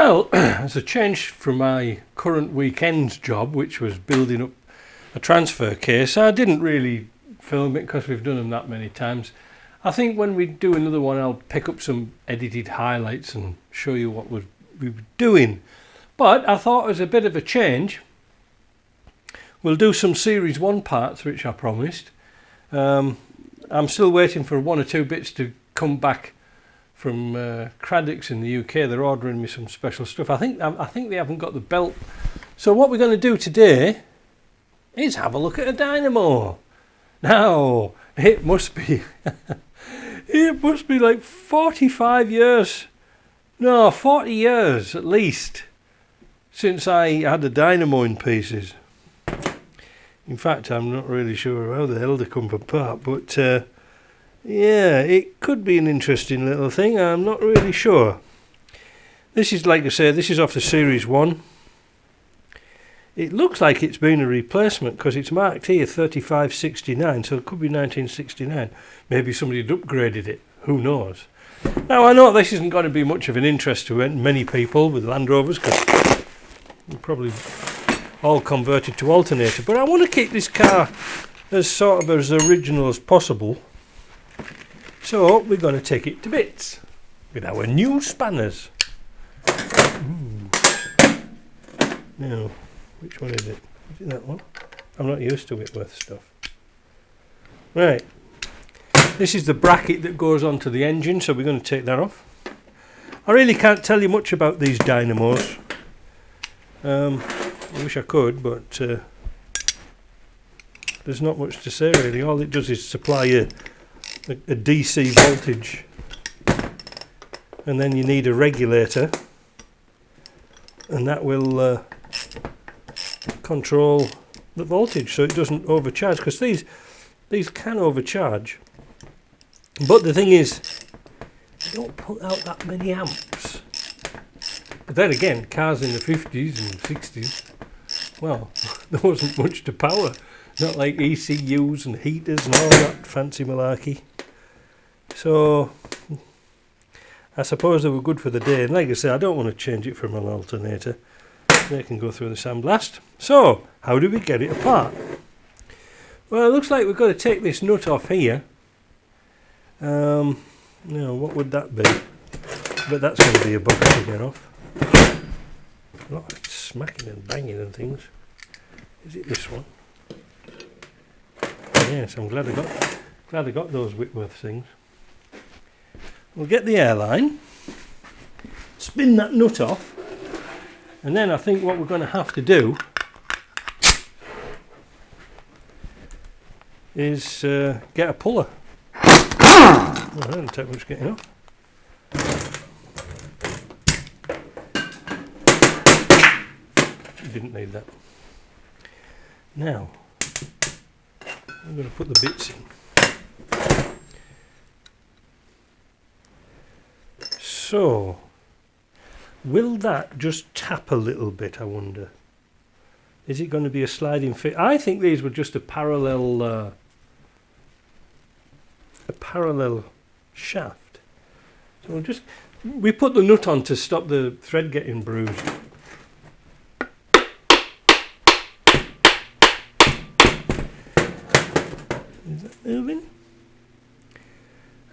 Well, as a change from my current weekend's job, which was building up a transfer case, I didn't really film it because we've done them that many times. I think when we do another one, I'll pick up some edited highlights and show you what we were doing. But I thought as a bit of a change, we'll do some Series 1 parts, which I promised. I'm still waiting for one or two bits to come back from Craddock's in the UK. They're ordering me some special stuff. I think they haven't got the belt. So what we're going to do today is have a look at a dynamo. Now, it must be it must be like 45 years, no, 40 years at least, since I had a dynamo in pieces. In fact, I'm not really sure how the hell they come apart, but yeah, it could be an interesting little thing. I'm not really sure. This is, like I say, this is off the Series 1. It looks like it's been a replacement because it's marked here 3569, so it could be 1969. Maybe somebody had upgraded it. Who knows? Now, I know this isn't going to be much of an interest to many people with Land Rovers because they're probably all converted to alternator, but I want to keep this car as sort of as original as possible. So we're going to take it to bits with our new spanners. Now, which one is it? Is it that one? I'm not used to Whitworth stuff. Right. This is the bracket that goes onto the engine, so we're going to take that off. I really can't tell you much about these dynamos. I wish I could, but there's not much to say really. All it does is supply a DC voltage, and then you need a regulator, and that will control the voltage so it doesn't overcharge, because these can overcharge, but the thing is they don't put out that many amps. But then again, cars in the 50s and 60s, well, there wasn't much to power, not like ECUs and heaters and all that fancy malarkey. So I suppose they were good for the day, and like I say, I don't want to change it from an alternator. They can go through the sandblast. So how do we get it apart? Well, it looks like we've got to take this nut off here. Now, what would that be? But that's going to be a bugger to get off. A lot of smacking and banging and things. Is it this one? Yes, I'm glad I got those Whitworth things. We'll get the airline, spin that nut off, and then I think what we're going to have to do is get a puller. Well, that didn't take much getting off. Didn't need that. Now I'm going to put the bits in. So will that just tap a little bit, I wonder? Is it going to be a sliding fit? I think these were just a parallel shaft. So we put the nut on to stop the thread getting bruised. Is that moving?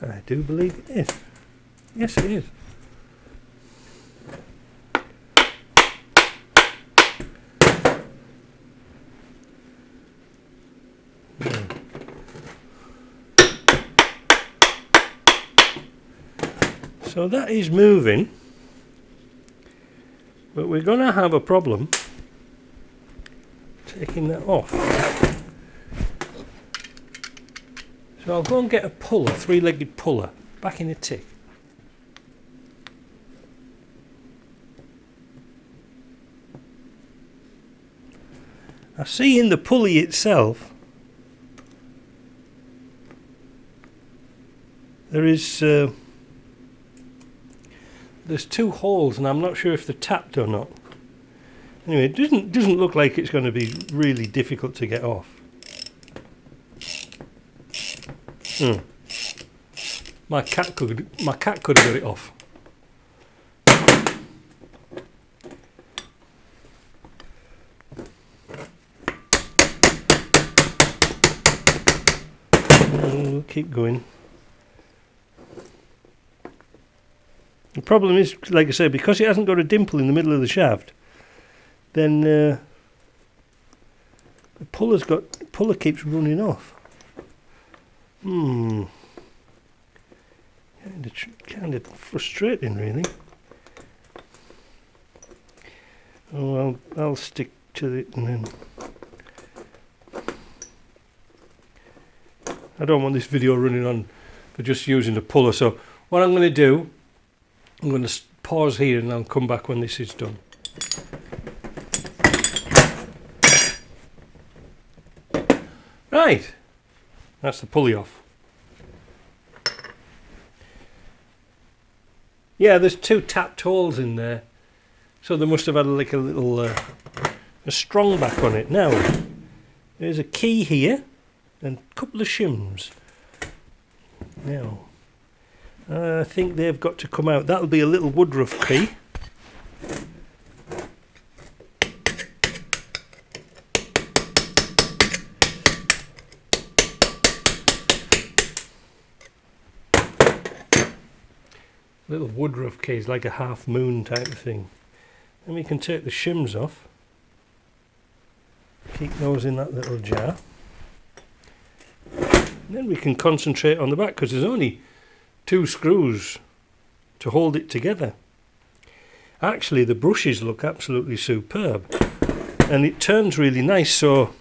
I do believe it is. Yes, it is. So that is moving, but we're going to have a problem taking that off. So I'll go and get a puller, three-legged puller, back in the tick. I see in the pulley itself there is there's two holes, and I'm not sure if they're tapped or not. Anyway, it doesn't look like it's going to be really difficult to get off. My cat could have got it off. keep going. The problem is, like I say, because it hasn't got a dimple in the middle of the shaft, then the puller keeps running off. Kind of frustrating, really. Oh, I'll stick to it, and then I don't want this video running on for just using a puller. So what I'm going to do, I'm going to pause here and I'll come back when this is done. Right, that's the pulley off. Yeah, there's 2 tapped holes in there, so they must have had like a little a strong back on it. Now, there's a key here and a couple of shims. Now, I think they've got to come out. That'll be a little woodruff key. Little woodruff keys, like a half moon type of thing. Then we can take the shims off. Keep those in that little jar. And then we can concentrate on the back, because there's only 2 screws to hold it together. Actually, the brushes look absolutely superb, and it turns really nice. So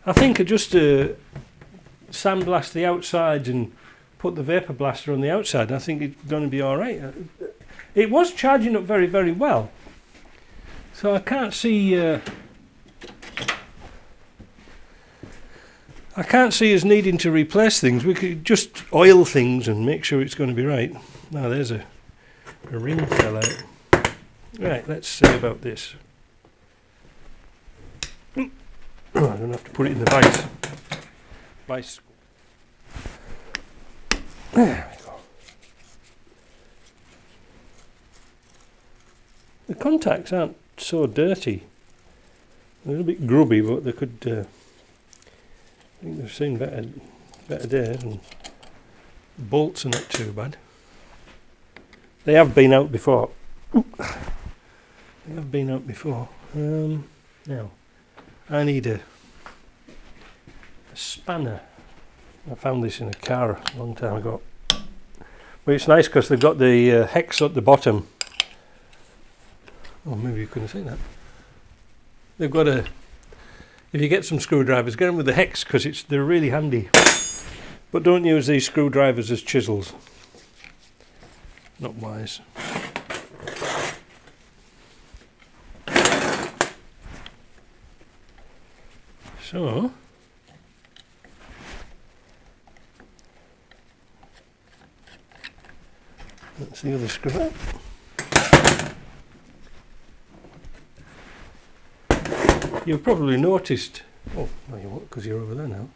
I think I just sandblast the outsides and put the vapor blaster on the outside, and I think it's going to be alright. It was charging up very, very well, so I can't see us needing to replace things. We could just oil things and make sure it's going to be right. Now there's a ring fell out. Right, let's see about this. I'm going to have to put it in the vice. There we go. The contacts aren't so dirty. They're a little bit grubby, but they could. I think they've seen better days, and bolts are not too bad. They have been out before. They have been out before. Now, I need a spanner. I found this in a car a long time ago. But it's nice because they've got the hex at the bottom. Oh, maybe you couldn't see that. They've got a... If you get some screwdrivers, get them with the hex, because they're really handy. But don't use these screwdrivers as chisels. Not wise. So... That's the other screw. You've probably noticed, oh no you won't because you're over there now,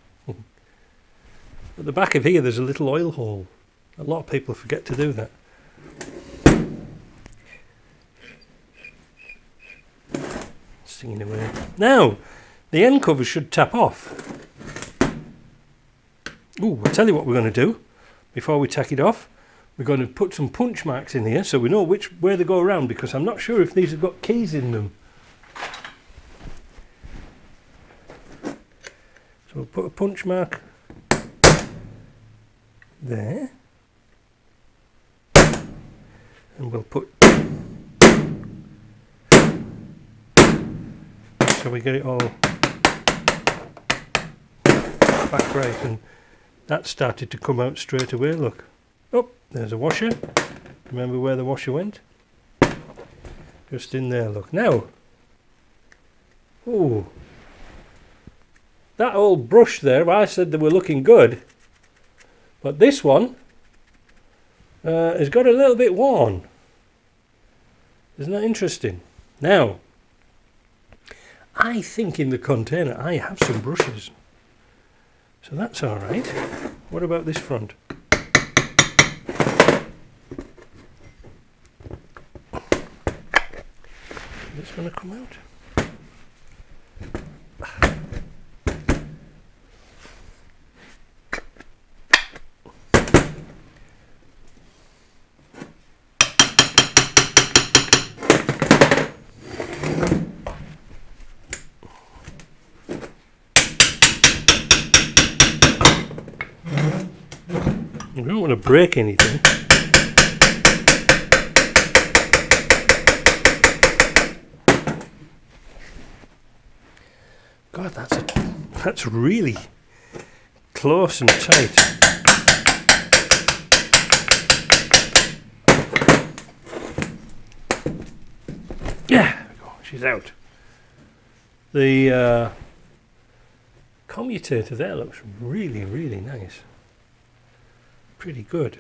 at the back of here there's a little oil hole. A lot of people forget to do that. Singing away. Now, the end cover should tap off. Ooh, I'll tell you what we're going to do before we tack it off. We're going to put some punch marks in here so we know where they go around, because I'm not sure if these have got keys in them. So we'll put a punch mark there, and we'll put, so we get it all back right, and that started to come out straight away, look. Oh, there's a washer. Remember where the washer went? Just in there, look. Now, ooh, that old brush there, I said they were looking good, but this one has got a little bit worn. Isn't that interesting? Now, I think in the container I have some brushes, so that's all right. What about this front? Is this going to come out? We don't want to break anything. God, that's really close and tight. Yeah, there we go. She's out. The commutator there looks really, really nice. Pretty good.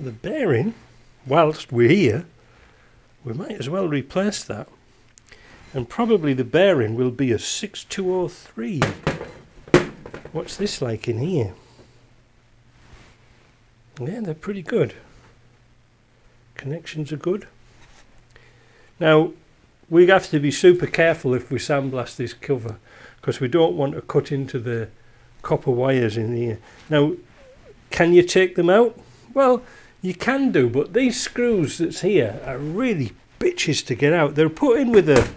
The bearing, whilst we're here, we might as well replace that. And probably the bearing will be a 6203. What's this like in here? Yeah, they're pretty good. Connections are good. Now, we have to be super careful if we sandblast this cover, because we don't want to cut into the copper wires in here. Now, can you take them out? Well, you can do, but these screws that's here are really bitches to get out. They're put in with a,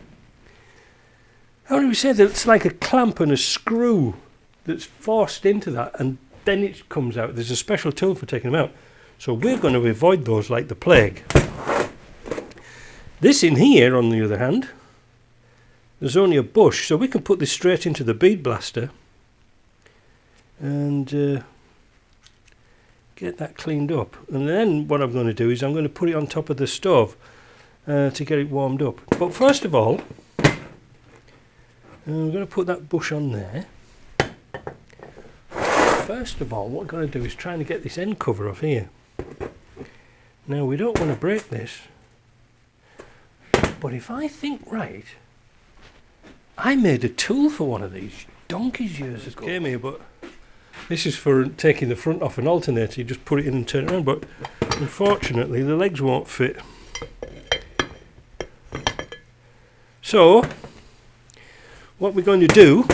how do we say that? It's like a clamp and a screw that's forced into that, and then it comes out. There's a special tool for taking them out. So we're going to avoid those like the plague. This in here, on the other hand, there's only a bush, so we can put this straight into the bead blaster and get that cleaned up. And then what I'm going to do is I'm going to put it on top of the stove to get it warmed up. But first of all, I'm going to put that bush on there. First of all, what I'm going to do is trying to get this end cover off here. Now, we don't want to break this, but if I think right, I made a tool for one of these donkeys years ago. Came here, but this is for taking the front off an alternator. You just put it in and turn it around, but unfortunately the legs won't fit. So what we're going to do,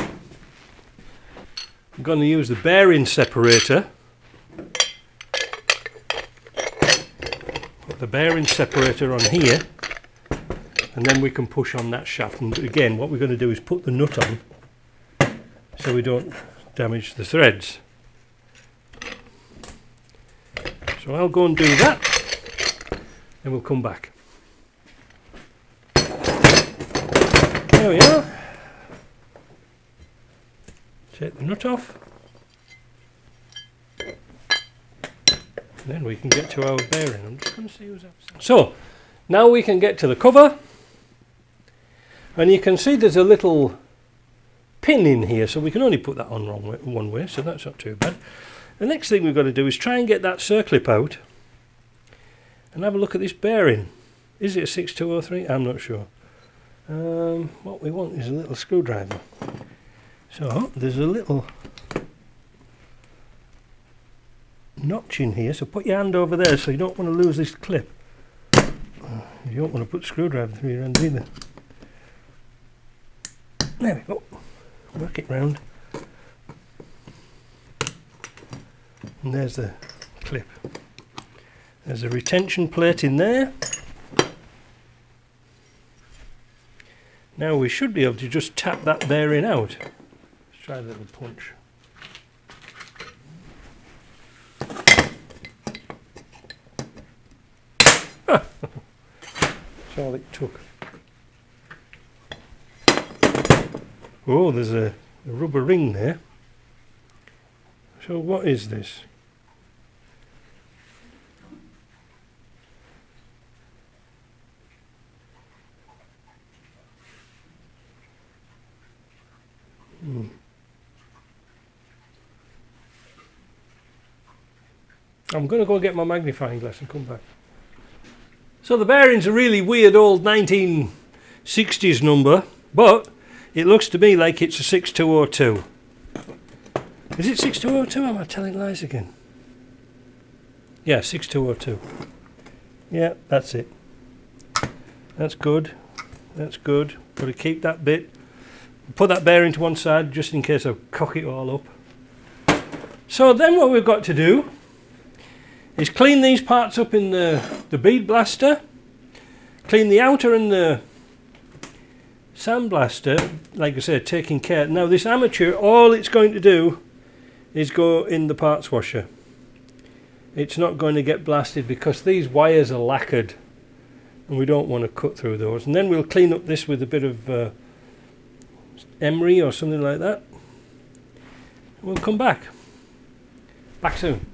I'm going to use the bearing separator. Put the bearing separator on here, and then we can push on that shaft. And again, what we're going to do is put the nut on so we don't damage the threads. So I'll go and do that, and we'll come back. There we are. Take the nut off, and then we can get to our bearing. I'm just going to see who's outside. So now we can get to the cover, and you can see there's a little pin in here, so we can only put that on one way, so that's not too bad. The next thing we've got to do is try and get that circlip out and have a look at this bearing. Is it a 6203? I'm not sure. What we want is a little screwdriver. So there's a little notch in here, so put your hand over there so you don't want to lose this clip. You don't want to put the screwdriver through your hand either. There we go. Work it round. And there's the clip. There's a retention plate in there. Now we should be able to just tap that bearing out. Let's try a little punch. That's all it took. Oh, there's a rubber ring there. So what is this? I'm going to go get my magnifying glass and come back. So the bearing's a really weird old 1960s number, but it looks to me like it's a 6202. Is it 6202? Am I telling lies again? Yeah, 6202. Yeah, that's it. That's good. That's good. Got to keep that bit. Put that bearing to one side just in case I cock it all up. So then what we've got to do is clean these parts up in the bead blaster, clean the outer and the sandblaster, like I said, taking care. Now this amateur, all it's going to do is go in the parts washer. It's not going to get blasted because these wires are lacquered and we don't want to cut through those. And then we'll clean up this with a bit of emery or something like that. We'll come back soon.